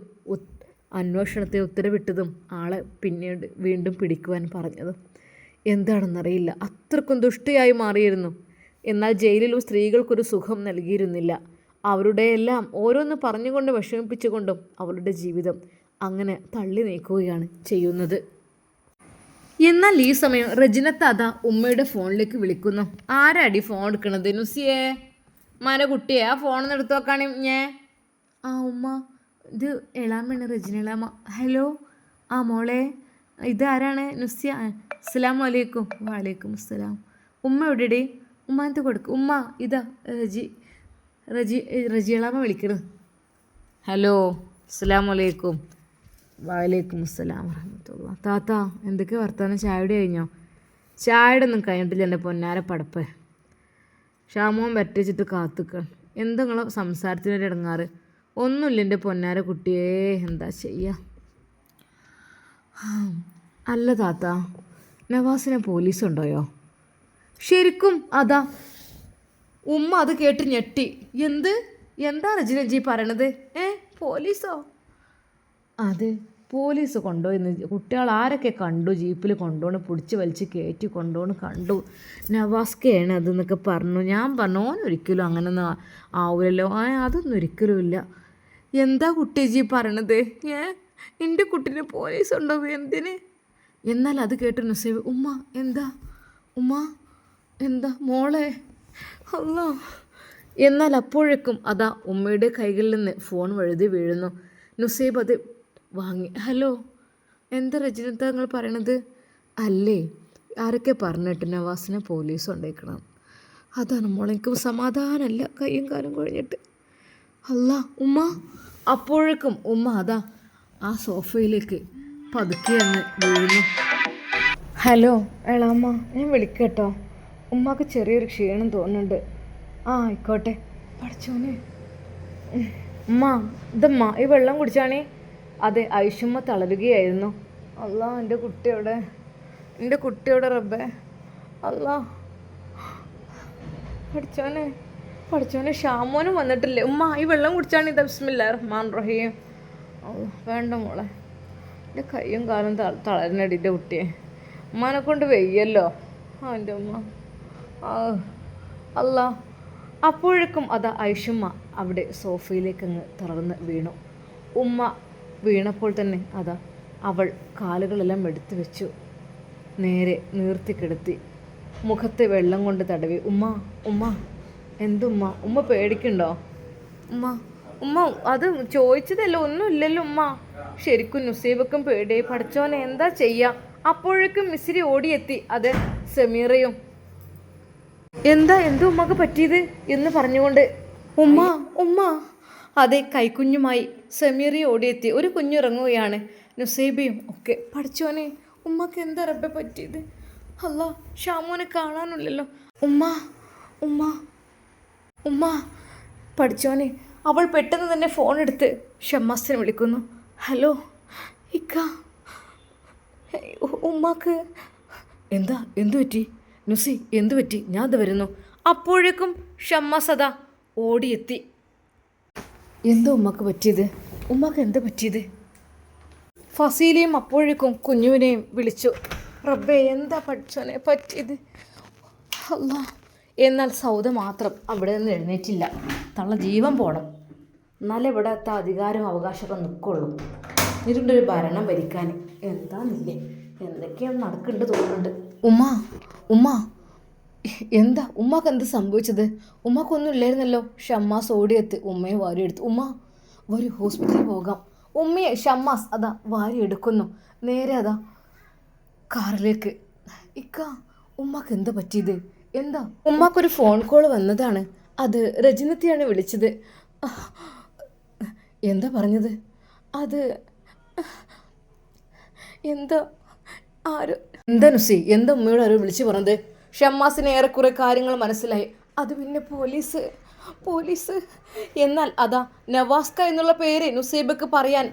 അന്വേഷണത്തെ ഉത്തരവിട്ടതും ആളെ പിന്നീട് വീണ്ടും പിടിക്കുവാൻ പറഞ്ഞതും. എന്താണെന്നറിയില്ല, അത്രക്കും ദുഷ്ടയായി മാറിയിരുന്നു. എന്നാൽ ജയിലിലും സ്ത്രീകൾക്കൊരു സുഖം നൽകിയിരുന്നില്ല. അവരുടെ എല്ലാം ഓരോന്ന് പറഞ്ഞുകൊണ്ട് വിഷമിപ്പിച്ചുകൊണ്ടും അവളുടെ ജീവിതം അങ്ങനെ തള്ളി നീക്കുകയാണ് ചെയ്യുന്നത്. എന്നാൽ ഈ സമയം റജിനത്ത് അതാ ഉമ്മയുടെ ഫോണിലേക്ക് വിളിക്കുന്നു. ആരാടി ഫോൺ എടുക്കണത്? നുസിയേ, മന കുട്ടിയെ ആ ഫോണിൽ എടുത്തു നോക്കാണേ ഞാൻ. ആ ഉമ്മ, ഇത് എളാമയാണ്, റജിന എളാമ. ഹലോ, ആ മോളെ, ഇതാരാണ്? നുസിയ. അസ്സലാമു അലൈക്കും. വലൈക്കും അസ്സലാം. ഉമ്മ എവിടെയേ? ഉമ്മ എന്ത് കൊടുക്കും? ഉമ്മ ഇതാ റജി എളാമ വിളിക്കണത്. ഹലോ, അസ്സലാമു അലൈക്കും. വലൈക്കും അസ്സലാം വറഹ്മത്തുള്ളാഹി. താത്ത, എന്തൊക്കെ വർത്താനം? ചായയുടെ കഴിഞ്ഞോ? ചായയുടെ ഒന്നും കഴിഞ്ഞിട്ടില്ല എൻ്റെ പൊന്നാര പടപ്പ്. ഷാമോൻ വരട്ടിച്ചിട്ട് കാത്തുക്ക. എന്താ നിങ്ങളെ സംസാരത്തിനൊരു ഇടങ്ങാറ്? ഒന്നുമില്ല എൻ്റെ പൊന്നാര കുട്ടിയേ, എന്താ ചെയ്യുക? അല്ല താത്ത, നവാസിനെ പോലീസ് ഉണ്ടോയോ? ശരിക്കും? അതാ ഉമ്മ അത് കേട്ട് ഞെട്ടി. എന്താ റജിനജി പറയണത്? പോലീസോ? അത് പോലീസ് കൊണ്ടുപോയിന്ന്. കുട്ടികൾ ആരൊക്കെ കണ്ടു, ജീപ്പിൽ കൊണ്ടുപോണ്, പിടിച്ച് വലിച്ച് കയറ്റി കൊണ്ടുപോണ് കണ്ടു. നവാസ്കയാണ് അതെന്നൊക്കെ പറഞ്ഞു. ഞാൻ പറഞ്ഞു ഓനൊരിക്കലും അങ്ങനൊന്നും ആവില്ലല്ലോ. അതൊന്നും ഒരിക്കലും ഇല്ല. എന്താ കുട്ടിജി പറയണത്? എൻ്റെ കുട്ടീനെ പോലീസ് ഉണ്ടാവും എന്തിന്? എന്നാൽ അത് കേട്ട് നുസൈബ്, ഉമ്മ എന്താ? ഉമ്മ എന്താ മോളെ? അല്ലാ. എന്നാൽ അപ്പോഴേക്കും അതാ ഉമ്മയുടെ കൈകളിൽ നിന്ന് ഫോൺ വഴുതി വീഴുന്നു. നുസൈബ് അത് വാങ്ങി. ഹലോ, എന്താ റജിനത്ത നിങ്ങൾ പറയണത്? അല്ലേ, ആരൊക്കെ പറഞ്ഞിട്ട് നവാസിനെ പോലീസ് കൊണ്ടേക്കണം. അതാണ് മോളെ, എനിക്ക് സമാധാനമല്ല, കയ്യും കാലും കുഴഞ്ഞിട്ട്. അല്ലാ ഉമ്മ. അപ്പോഴേക്കും ഉമ്മ അതാ ആ സോഫയിലേക്ക് പതുക്കെ അങ്ങ് വീഴുന്നു. ഹലോ എളാമ്മ, ഞാൻ വിളിക്കട്ടോ. ഉമ്മക്ക് ചെറിയൊരു ക്ഷീണം തോന്നുന്നുണ്ട്. ആയിക്കോട്ടെ. പഠിച്ചോനെ. ഉമ്മ, ഇതമ്മ ഈ വെള്ളം കുടിച്ചാണേ. അതെ, ഐഷുമ്മ തളരുകയായിരുന്നു. അല്ലാ, എൻ്റെ കുട്ടിയോടെ റബ്ബേ. അല്ലാ പഠിച്ചോനെ, പഠിച്ചവനെ ഷാമോനും വന്നിട്ടില്ലേ? ഉമ്മ ഈ വെള്ളം കുടിച്ചാണ് ഇത്. ബിസ്മില്ലാഹിർ റഹ്മാനിർ റഹീം. വേണ്ട മോളെ, എൻ്റെ കയ്യും കാലും തളരണടിൻ്റെ കുട്ടിയെ. ഉമ്മാനെ കൊണ്ട് വെയ്യല്ലോ എൻ്റെ ഉമ്മ. അല്ല. അപ്പോഴേക്കും അതാ ഐഷുമ്മ അവിടെ സോഫയിലേക്ക് അങ്ങ് തളർന്ന് വീണു. ഉമ്മ വീണപ്പോൾ തന്നെ അതാ അവൾ കാലുകളെല്ലാം എടുത്തു വെച്ചു, നേരെ നീർത്തിക്കിടത്തി, മുഖത്തെ വെള്ളം കൊണ്ട് തടവി. ഉമ്മ ഉമ്മ എന്തുമ്മ? ഉമ്മ പേടിക്കണ്ടോ? ഉമ്മ ഉമ്മ അത് ചോദിച്ചതല്ലോ, ഒന്നുമില്ലല്ലോ ഉമ്മ. ശരിക്കും നുസൈബക്കും പേടിയായി. പഠിച്ചോനെ എന്താ ചെയ്യുക? അപ്പോഴേക്കും മിസ്സിരി ഓടിയെത്തി. അത് സമീറയും. എന്തു ഉമ്മക്ക് പറ്റിയത് എന്ന് പറഞ്ഞുകൊണ്ട് ഉമ്മ ഉമ്മ അതെ കൈക്കുഞ്ഞുമായി സമീറി ഓടിയെത്തി. ഒരു കുഞ്ഞിറങ്ങുകയാണ്, നുസൈബയും ഒക്കെ. പഠിച്ചോനെ ഉമ്മക്ക് എന്താ റബ്ബെ പറ്റിയത്? അല്ലാ, ഷാമോനെ കാണാനില്ലല്ലോ. ഉമ്മ ഉമ്മ ഉമ്മ പഠിച്ചോനെ. അവൾ പെട്ടെന്ന് തന്നെ ഫോൺ എടുത്ത് ഷമ്മാസിനെ വിളിക്കുന്നു. ഹലോ ഇക്ക, ഉമ്മാക്ക് എന്തു പറ്റി? നുസി എന്തു പറ്റി? ഞാൻ അത് വരുന്നു. അപ്പോഴേക്കും ഷമ്മാസ് അതാ ഓടിയെത്തി. എന്താ ഉമ്മക്ക് പറ്റിയത്? ഉമ്മക്ക് എന്താ പറ്റിയത്? ഫസീലയും അപ്പോഴേക്കും കുഞ്ഞുവിനെയും വിളിച്ചു. റബ്ബേ എന്താ പഠിച്ചോനെ പറ്റിയത്? അല്ലാ. എന്നാൽ സൗദ മാത്രം അവിടെ നിന്ന് എഴുന്നേറ്റില്ല. തള്ള ജീവൻ പോണം, എന്നാലേ ഇവിടുത്തെ അധികാരം അവകാശമൊക്കെ നിൽക്കുള്ളൂ. ഇതിൻ്റെ ഒരു ഭരണം ഭരിക്കാൻ എന്താന്നില്ലേ, എന്തൊക്കെയാണ് നടക്കുന്നുണ്ട് തോന്നുന്നുണ്ട്. ഉമ്മ എന്താ ഉമ്മക്ക് എന്ത് സംഭവിച്ചത്? ഉമ്മക്കൊന്നും ഇല്ലായിരുന്നല്ലോ. ഷമ്മാസ് ഓടിയെത്തി ഉമ്മയെ വാരിയെടുത്തു. ഉമ്മ ഒരു ഹോസ്പിറ്റലിൽ പോകാം. ഉമ്മയെ ഷമ്മാസ് അതാ വാരിയെടുക്കുന്നു. നേരെ അതാ കാറിലേക്ക്. ഇക്ക, ഉമ്മക്ക് എന്താ പറ്റിയത്? എന്താ? ഉമ്മക്കൊരു ഫോൺ കോൾ വന്നതാണ്. അത് രജനത്തിയാണ് വിളിച്ചത്. എന്താ പറഞ്ഞത്? അത് എന്താ നുസി, എന്താ ഉമ്മയോട് ആരോ വിളിച്ചു പറഞ്ഞത്? ഷമ്മാസിന് ഏറെക്കുറെ കാര്യങ്ങൾ മനസ്സിലായി. അത് പിന്നെ പോലീസ്. എന്നാൽ അതാ നവാസ്ക എന്നുള്ള പേര് നുസൈബക്ക് പറയാൻ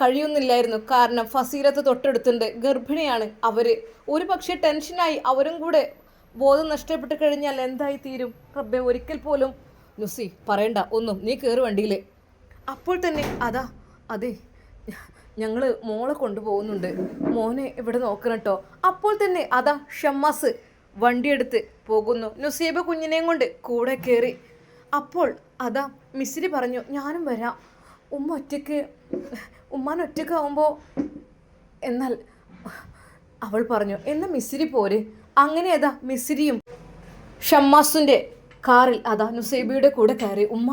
കഴിയുന്നില്ലായിരുന്നു. കാരണം ഫസീലത്ത് തൊട്ടടുത്തുണ്ട്, ഗർഭിണിയാണ് അവർ. ഒരു പക്ഷേ ടെൻഷനായി അവരും കൂടെ ബോധം നഷ്ടപ്പെട്ട് കഴിഞ്ഞാൽ എന്തായി തീരും റബ്ബെ. ഒരിക്കൽ പോലും നുസി പറയണ്ട ഒന്നും, നീ കയറി വണ്ടിയിൽ. അപ്പോൾ തന്നെ അതെ ഞങ്ങൾ മോളെ കൊണ്ടുപോകുന്നുണ്ട്, മോനെ ഇവിടെ നോക്കണം കേട്ടോ. അപ്പോൾ തന്നെ അതാ ഷമ്മാസ് വണ്ടിയെടുത്ത് പോകുന്നു. നുസൈബ കുഞ്ഞിനെയും കൊണ്ട് കൂടെ കയറി. അപ്പോൾ അതാ മിസ്സിരി പറഞ്ഞു, ഞാനും വരാം. ഉമ്മാൻ ഒറ്റയ്ക്കാവുമ്പോൾ. എന്നാൽ അവൾ പറഞ്ഞു, എന്നാൽ മിസ്സിരി പോര്. അങ്ങനെ അതാ മിസ്സിരിയും ഷമ്മാസിൻ്റെ കാറിൽ അതാ നുസൈബയുടെ കൂടെ കയറി. ഉമ്മ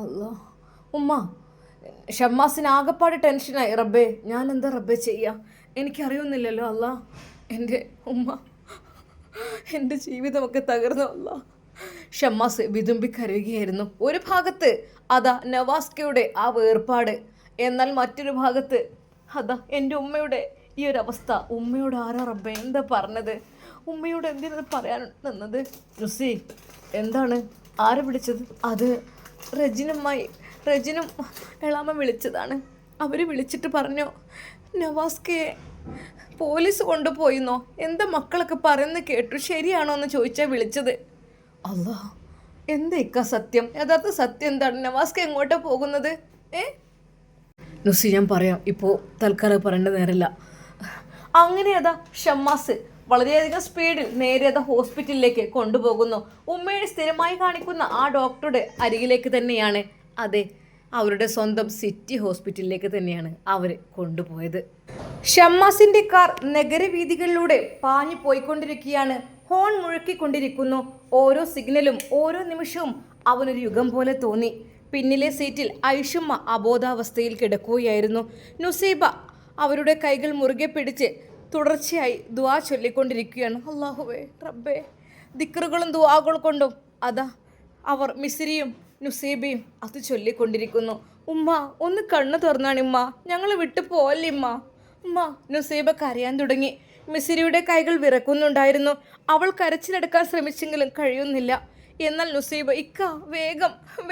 അല്ലാ. ഉമ്മ ഷമ്മാസിന് ആകെപ്പാട് ടെൻഷനായി. റബ്ബേ ഞാൻ എന്താ റബ്ബേ ചെയ്യുക? എനിക്കറിയുന്നില്ലല്ലോ അല്ലാ. എൻ്റെ ഉമ്മ, എൻ്റെ ജീവിതമൊക്കെ തകർന്നു അല്ലാ. ഷമ്മാസ് വിതുമ്പിക്കരയുകയായിരുന്നു. ഒരു ഭാഗത്ത് അതാ നവാസ്കയുടെ ആ വേർപാട്, എന്നാൽ മറ്റൊരു ഭാഗത്ത് അതാ എൻ്റെ ഉമ്മയുടെ ഈ ഒരു അവസ്ഥ. ഉമ്മയോട് ആരാ റബ്ബേ എന്താ പറഞ്ഞത്? ഉമ്മയോട് എന്തിനത് പറയാൻ നിന്നത്? നുസി എന്താണ്? ആരെ വിളിച്ചത്? അത് റെജിനും എളാമ വിളിച്ചതാണ്. അവർ വിളിച്ചിട്ട് പറഞ്ഞു നവാസ്കയെ പോലീസ് കൊണ്ടുപോയിന്നോ. എന്താ മക്കളൊക്കെ പറയുന്നത് കേട്ടു, ശരിയാണോ എന്ന് ചോദിച്ചാൽ വിളിച്ചത്. അല്ലാ, എന്താ സത്യം? യഥാർത്ഥ സത്യം എന്താണ്? നവാസ്ക എങ്ങോട്ടാണ് പോകുന്നത്? നുസി ഞാൻ പറയാം, ഇപ്പോൾ തൽക്കാലം പറയേണ്ട നേരമില്ല. അങ്ങനെ അതാ ഷമ്മാസ് വളരെയധികം സ്പീഡിൽ നേരെ അതാ ഹോസ്പിറ്റലിലേക്ക് കൊണ്ടുപോകുന്നു. ഉമ്മയുടെ സ്ഥിരമായി കാണിക്കുന്ന ആ ഡോക്ടറുടെ അരികിലേക്ക് തന്നെയാണ്. അതെ, അവരുടെ സ്വന്തം സിറ്റി ഹോസ്പിറ്റലിലേക്ക് തന്നെയാണ് അവർ കൊണ്ടുപോയത്. ഷമ്മാസിന്റെ കാർ നഗരവീഥികളിലൂടെ പാഞ്ഞു പോയിക്കൊണ്ടിരിക്കുകയാണ്. ഹോൺ മുഴക്കിക്കൊണ്ടിരിക്കുന്നു. ഓരോ സിഗ്നലും ഓരോ നിമിഷവും അവനൊരു യുഗം പോലെ തോന്നി. പിന്നിലെ സീറ്റിൽ ഐഷുമ്മ അബോധാവസ്ഥയിൽ കിടക്കുകയായിരുന്നു. നുസൈബ അവരുടെ കൈകൾ മുറുകെ പിടിച്ച് തുടർച്ചയായി ദുആ ചൊല്ലിക്കൊണ്ടിരിക്കുകയാണ്. അല്ലാഹുവേ റബ്ബേ, ദിക്റുകളും ദുആകൾ കൊണ്ടും അതാ അവർ മിസ്രിയും നുസൈബയും അത് ചൊല്ലിക്കൊണ്ടിരിക്കുന്നു. ഉമ്മ ഒന്ന് കണ്ണു തുറന്നാണ് ഉമ്മ, ഞങ്ങൾ വിട്ടു പോവല്ലേ ഉമ്മ. നുസൈബ കരയാൻ തുടങ്ങി. മിസ്രിയുടെ കൈകൾ വിറക്കുന്നുണ്ടായിരുന്നു. അവൾ കരച്ചിലെടുക്കാൻ ശ്രമിച്ചെങ്കിലും കഴിയുന്നില്ല. എന്നാൽ നുസൈബ ഇക്ക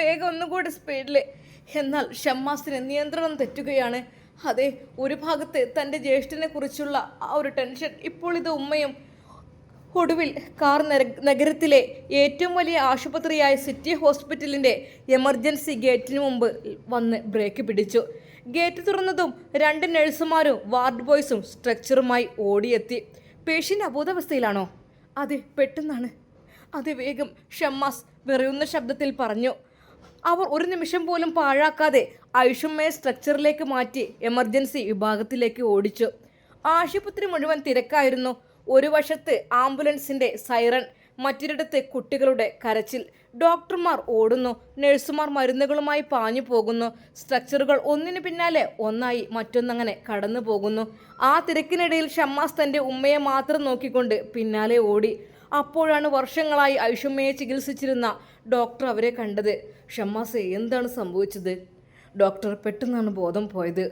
വേഗം ഒന്നുകൂടി സ്പീഡിൽ. എന്നാൽ ഷമ്മാസിന് നിയന്ത്രണം തെറ്റുകയാണ്. അതെ, ഒരു ഭാഗത്ത് തൻ്റെ ജ്യേഷ്ഠനെ കുറിച്ചുള്ള ആ ഒരു ടെൻഷൻ, ഇപ്പോൾ ഇത് ഉമ്മയും ഒടുവിൽ കാർ നഗരത്തിലെ ഏറ്റവും വലിയ ആശുപത്രിയായ സിറ്റി ഹോസ്പിറ്റലിൻ്റെ എമർജൻസി ഗേറ്റിന് മുമ്പ് വന്ന് ബ്രേക്ക് പിടിച്ചു. ഗേറ്റ് തുറന്നതും 2 നഴ്സുമാരും വാർഡ് ബോയ്സും സ്ട്രെച്ചറുമായി ഓടിയെത്തി. പേഷ്യൻ്റ് അബോധാവസ്ഥയിലാണോ? അതെ, പെട്ടെന്നാണ്. അത് വേഗം, ഷമ്മാസ് വിറയുന്ന ശബ്ദത്തിൽ പറഞ്ഞു. അവർ ഒരു നിമിഷം പോലും പാഴാക്കാതെ ഐഷുമ്മയെ സ്ട്രക്ചറിലേക്ക് മാറ്റി എമർജൻസി വിഭാഗത്തിലേക്ക് ഓടിച്ചു. ആശുപത്രി മുഴുവൻ തിരക്കായിരുന്നു. ഒരു വശത്ത് ആംബുലൻസിൻ്റെ സൈറൺ, മറ്റൊരിടത്ത് കുട്ടികളുടെ കരച്ചിൽ. ഡോക്ടർമാർ ഓടുന്നു, നഴ്സുമാർ മരുന്നുകളുമായി പാഞ്ഞു പോകുന്നു. സ്ട്രക്ചറുകൾ ഒന്നിനു പിന്നാലെ ഒന്നായി മറ്റൊന്നങ്ങനെ കടന്നു പോകുന്നു. ആ തിരക്കിനിടയിൽ ഷമ്മാസ് തൻ്റെ ഉമ്മയെ മാത്രം നോക്കിക്കൊണ്ട് പിന്നാലെ ഓടി. അപ്പോഴാണ് വർഷങ്ങളായി ഐഷുമ്മയെ ചികിത്സിച്ചിരുന്ന ഡോക്ടർ അവരെ കണ്ടത്. ഷമ്മാസ്, എന്താണ് സംഭവിച്ചത്? ഡോക്ടർ, പെട്ടെന്നാണ് ബോധം പോയത്.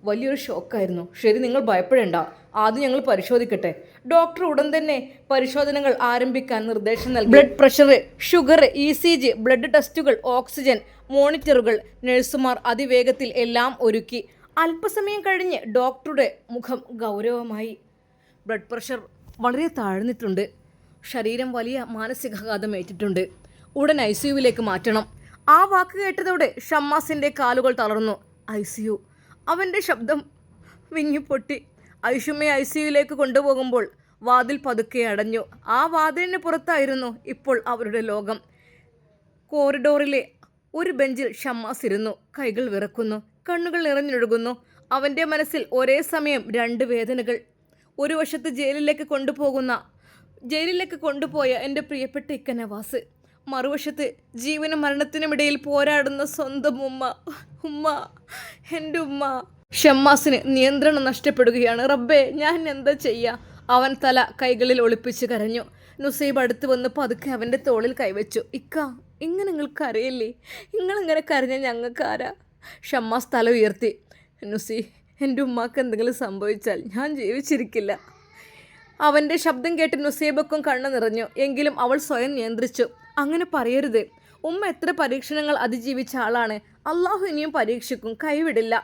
വലിയൊരു ഷോക്കായിരുന്നു. ശരി, നിങ്ങൾ ഭയപ്പെടേണ്ട, ആദ്യം ഞങ്ങൾ പരിശോധിക്കട്ടെ. ഡോക്ടർ ഉടൻ തന്നെ പരിശോധനകൾ ആരംഭിക്കാൻ നിർദ്ദേശം നൽകി. Blood pressure, sugar, ECG, blood ടെസ്റ്റുകൾ, ഓക്സിജൻ മോണിറ്ററുകൾ. നഴ്സുമാർ അതിവേഗത്തിൽ എല്ലാം ഒരുക്കി. അല്പസമയം കഴിഞ്ഞ് ഡോക്ടറുടെ മുഖം ഗൗരവമായി. ബ്ലഡ് പ്രഷർ വളരെ താഴ്ന്നിട്ടുണ്ട്. ശരീരം വലിയ മാനസികാഘാതം ഏറ്റിട്ടുണ്ട്. ഉടൻ ICUവിലേക്ക് മാറ്റണം. ആ വാക്ക് കേട്ടതോടെ ഷമ്മാസിൻ്റെ കാലുകൾ തളർന്നു. ICU. അവൻ്റെ ശബ്ദം വിങ്ങിപ്പൊട്ടി. ഐഷുമ്മയെ ICUവിലേക്ക് കൊണ്ടുപോകുമ്പോൾ വാതിൽ പതുക്കെ അടഞ്ഞു. ആ വാതിലിന് പുറത്തായിരുന്നു ഇപ്പോൾ അവരുടെ ലോകം. കോറിഡോറിലെ ഒരു ബെഞ്ചിൽ ഷമ്മാസ് ഇരുന്നു. കൈകൾ വിറക്കുന്നു, കണ്ണുകൾ നിറഞ്ഞൊഴുകുന്നു. അവൻ്റെ മനസ്സിൽ ഒരേ സമയം 2 വേദനകൾ. ഒരു വശത്ത് ജയിലിലേക്ക് കൊണ്ടുപോയ എൻ്റെ പ്രിയപ്പെട്ട ഇക്ക നവാസ്, മറുവശത്ത് ജീവനും മരണത്തിനുമിടയിൽ പോരാടുന്ന സ്വന്തം ഉമ്മ, എൻ്റെ ഉമ്മ. ഷമ്മാസിന് നിയന്ത്രണം നഷ്ടപ്പെടുകയാണ്. റബ്ബേ, ഞാൻ എന്താ ചെയ്യുക? അവൻ തല കൈകളിൽ ഒളിപ്പിച്ച് കരഞ്ഞു. നുസൈബ് അടുത്ത് വന്ന് പതുക്കെ അവൻ്റെ തോളിൽ കൈവച്ചു. ഇക്ക, ഇങ്ങനെ നിങ്ങൾക്ക് അറിയില്ലേ? നിങ്ങളിങ്ങനെ കരഞ്ഞ ഞങ്ങൾക്ക് ആരാ? ഷമ്മാസ് തല ഉയർത്തി. നുസി, എൻ്റെ ഉമ്മാക്ക് എന്തെങ്കിലും സംഭവിച്ചാൽ ഞാൻ ജീവിച്ചിരിക്കില്ല. അവൻ്റെ ശബ്ദം കേട്ട് നുസൈബക്കും കണ്ണു നിറഞ്ഞു. എങ്കിലും അവൾ സ്വയം നിയന്ത്രിച്ചു. അങ്ങനെ പറയരുത്. ഉമ്മ എത്ര പരീക്ഷണങ്ങൾ അതിജീവിച്ച ആളാണ്. അള്ളാഹു ഇനിയും പരീക്ഷിക്കും, കൈവിടില്ല.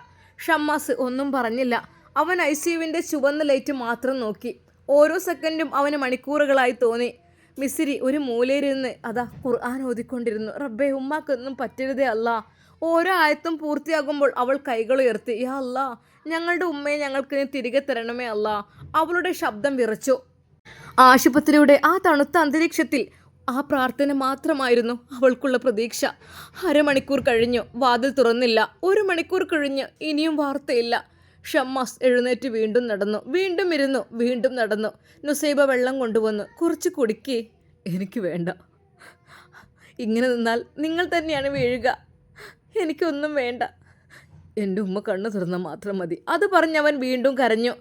ഷമ്മാസ് ഒന്നും പറഞ്ഞില്ല. അവൻ ICUവിൻ്റെ ചുവന്ന ലൈറ്റ് മാത്രം നോക്കി. ഓരോ സെക്കൻഡും അവന് മണിക്കൂറുകളായി തോന്നി. മിസിരി ഒരു മൂലയിരുന്ന് അതാ ഖുർആൻ ഓതിക്കൊണ്ടിരുന്നു. റബ്ബേ, ഉമ്മാക്കൊന്നും പറ്റരുതേ അല്ലാ. ഓരോ ആയത്തും പൂർത്തിയാകുമ്പോൾ അവൾ കൈകളുയർത്തി. യാ അല്ലാ, ഞങ്ങളുടെ ഉമ്മയെ ഞങ്ങൾക്ക് തിരികെ തരണമേ അല്ലാ. അവളുടെ ശബ്ദം വിറച്ചു. ആശുപത്രിയുടെ ആ തണുത്ത അന്തരീക്ഷത്തിൽ ആ പ്രാർത്ഥന മാത്രമായിരുന്നു അവൾക്കുള്ള പ്രതീക്ഷ. അരമണിക്കൂർ കഴിഞ്ഞു, വാതിൽ തുറന്നില്ല. 1 മണിക്കൂർ കഴിഞ്ഞ് ഇനിയും വാർത്തയില്ല. ഷമ്മാസ് എഴുന്നേറ്റ് വീണ്ടും നടന്നു. വീണ്ടും ഇരുന്നു, വീണ്ടും നടന്നു. നുസൈബ വെള്ളം കൊണ്ടുവന്നു. കുറച്ച് കുടിക്കേ. എനിക്ക് വേണ്ട. ഇങ്ങനെ നിന്നാൽ നിങ്ങൾ തന്നെയാണ് വീഴുക. എനിക്കൊന്നും വേണ്ട. എൻ്റെ ഉമ്മ കണ്ണു തുറന്നാൽ മാത്രം മതി. അത് പറഞ്ഞവൻ വീണ്ടും കരഞ്ഞു.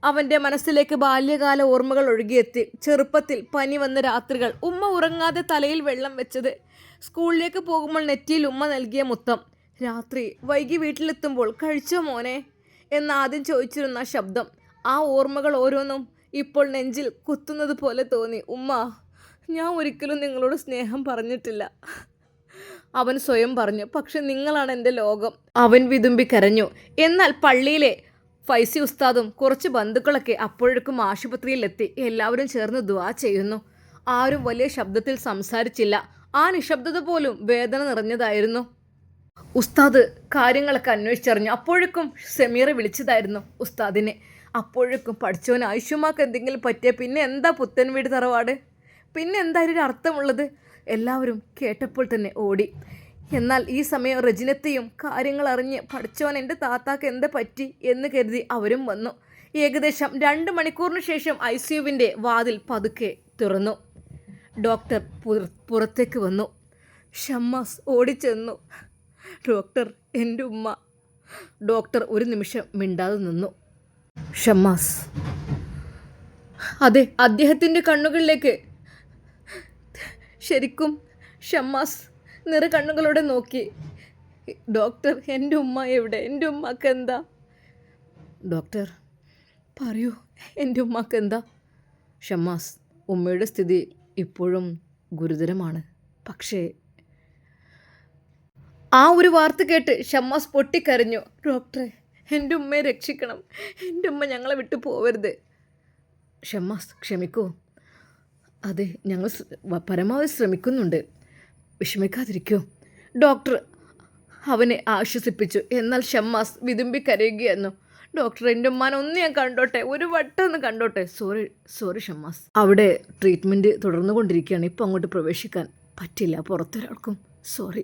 അവൻ്റെ മനസ്സിലേക്ക് ബാല്യകാല ഓർമ്മകൾ ഒഴുകിയെത്തി. ചെറുപ്പത്തിൽ പനി വന്ന രാത്രികൾ, ഉമ്മ ഉറങ്ങാതെ തലയിൽ വെള്ളം വെച്ചത്, സ്കൂളിലേക്ക് പോകുമ്പോൾ നെറ്റിയിൽ ഉമ്മ നൽകിയ മുത്തം, രാത്രി വൈകി വീട്ടിലെത്തുമ്പോൾ കഴിച്ചോ മോനെ എന്നാദ്യം ചോദിച്ചിരുന്ന ശബ്ദം. ആ ഓർമ്മകൾ ഓരോന്നും ഇപ്പോൾ നെഞ്ചിൽ കുത്തുന്നത് പോലെ തോന്നി. ഉമ്മ, ഞാൻ ഒരിക്കലും നിങ്ങളോട് സ്നേഹം പറഞ്ഞിട്ടില്ല, അവൻ സ്വയം പറഞ്ഞു. പക്ഷെ നിങ്ങളാണ് എൻ്റെ ലോകം. അവൻ വിതുമ്പി കരഞ്ഞു. എന്നാൽ പള്ളിയിലെ ഫൈസി ഉസ്താദും കുറച്ച് ബന്ധുക്കളൊക്കെ അപ്പോഴേക്കും ആശുപത്രിയിലെത്തി. എല്ലാവരും ചേർന്ന് ദുആ ചെയ്യുന്നു. ആരും വലിയ ശബ്ദത്തിൽ സംസാരിച്ചില്ല. ആ നിശബ്ദത പോലും വേദന നിറഞ്ഞതായിരുന്നു. ഉസ്താദ് കാര്യങ്ങളൊക്കെ അന്വേഷിച്ചറിഞ്ഞു. അപ്പോഴേക്കും സമീറ വിളിച്ചതായിരുന്നു ഉസ്താദിനെ. അപ്പോഴേക്കും പഠിച്ചവന് ആയിഷുമാക്ക് എന്തെങ്കിലും പറ്റിയ പിന്നെ എന്താ പുത്തൻ വീട് തറവാട്, പിന്നെ എന്താ ഒരു അർത്ഥമുള്ളത്? എല്ലാവരും കേട്ടപ്പോൾ തന്നെ ഓടി. എന്നാൽ ഈ സമയം റജിനത്തെയും കാര്യങ്ങൾ അറിഞ്ഞ് പഠിച്ചവൻ എൻ്റെ താത്താക്ക് എന്താ പറ്റി എന്ന് കരുതി അവരും വന്നു. ഏകദേശം 2 മണിക്കൂറിന് ശേഷം ICUവിൻ്റെ വാതിൽ പതുക്കെ തുറന്നു. ഡോക്ടർ പുറത്തേക്ക് വന്നു. ഷമ്മാസ് ഓടിച്ചെന്നു. ഡോക്ടർ, എൻ്റെ ഉമ്മ. ഡോക്ടർ ഒരു നിമിഷം മിണ്ടാതെ നിന്നു. ഷമ്മാസ്. അതെ, അദ്ദേഹത്തിൻ്റെ കണ്ണുകളിലേക്ക് ശരിക്കും ഷമ്മാസ് നിറകണ്ണുകളോടെ നോക്കി. ഡോക്ടർ, എൻ്റെ ഉമ്മ എവിടെ? എൻ്റെ ഉമ്മക്ക് എന്താ? ഡോക്ടർ, പറയൂ, എൻ്റെ ഉമ്മക്ക് എന്താ? ഷമ്മാസ്, ഉമ്മയുടെ സ്ഥിതി ഇപ്പോഴും ഗുരുതരമാണ്. പക്ഷേ ആ ഒരു വാർത്ത കേട്ട് ഷമ്മാസ് പൊട്ടിക്കരഞ്ഞു. ഡോക്ടറെ, എൻ്റെ ഉമ്മയെ രക്ഷിക്കണം. എൻ്റെ ഉമ്മ ഞങ്ങളെ വിട്ടു പോവരുത്. ഷമ്മാസ്, ക്ഷമിക്കൂ. അതെ, ഞങ്ങൾ പരമാവധി ശ്രമിക്കുന്നുണ്ട്. വിഷമിക്കാതിരിക്കൂ. ഡോക്ടർ അവനെ ആശ്വസിപ്പിച്ചു. എന്നാൽ ഷമ്മാസ് വിതുമ്പി കരയുകയായിരുന്നു. ഡോക്ടർ, എൻ്റെ ഉമ്മാനെ ഒന്ന് ഞാൻ കണ്ടോട്ടെ, ഒരു വട്ടം ഒന്ന് കണ്ടോട്ടെ. സോറി ഷമ്മാസ്. അവിടെ ട്രീറ്റ്മെൻറ്റ് തുടർന്നുകൊണ്ടിരിക്കുകയാണ്. ഇപ്പോൾ അങ്ങോട്ട് പ്രവേശിക്കാൻ പറ്റില്ല പുറത്തൊരാൾക്കും. സോറി.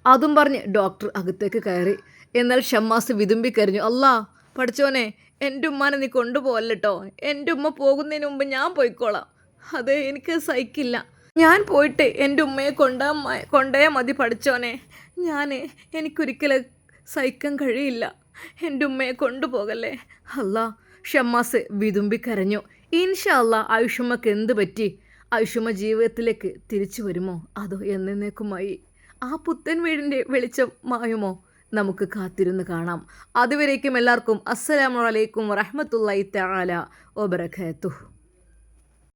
അതും പറഞ്ഞ് ഡോക്ടർ അകത്തേക്ക് കയറി. എന്നാൽ ഷമ്മാസ് വിതുമ്പി കരഞ്ഞു. അല്ലാ പഠിച്ചോനെ, എൻ്റെ ഉമ്മാനെ നീ കൊണ്ടുപോകല്ലോ. എൻ്റെ ഉമ്മ പോകുന്നതിന് മുമ്പ് ഞാൻ പോയിക്കോളാം. അതെ, എനിക്ക് സഹിക്കില്ല. ഞാൻ പോയിട്ട് എൻ്റെ ഉമ്മയെ കൊണ്ടേ മതി പഠിച്ചോനെ. എനിക്കൊരിക്കലും സഹിക്കാൻ കഴിയില്ല. എൻ്റെ ഉമ്മയെ കൊണ്ടുപോകല്ലേ. അല്ലാ. ഷമ്മാസ് വിതുമ്പി കരഞ്ഞു. ഇൻഷാ അല്ലാ ആയുഷമ്മക്ക് എന്ത് പറ്റി? ആയുഷമ്മ ജീവിതത്തിലേക്ക് തിരിച്ചു വരുമോ? അതോ എന്നേക്കുമായി ആ പുത്തൻ വീടിൻ്റെ വെളിച്ചം മായുമോ? നമുക്ക് കാത്തിരുന്ന് കാണാം. അതുവരേക്കും എല്ലാവർക്കും അസ്സലാമു അലൈക്കും വറഹ്മത്തുള്ളാഹി തആല വബറകാതുഹു.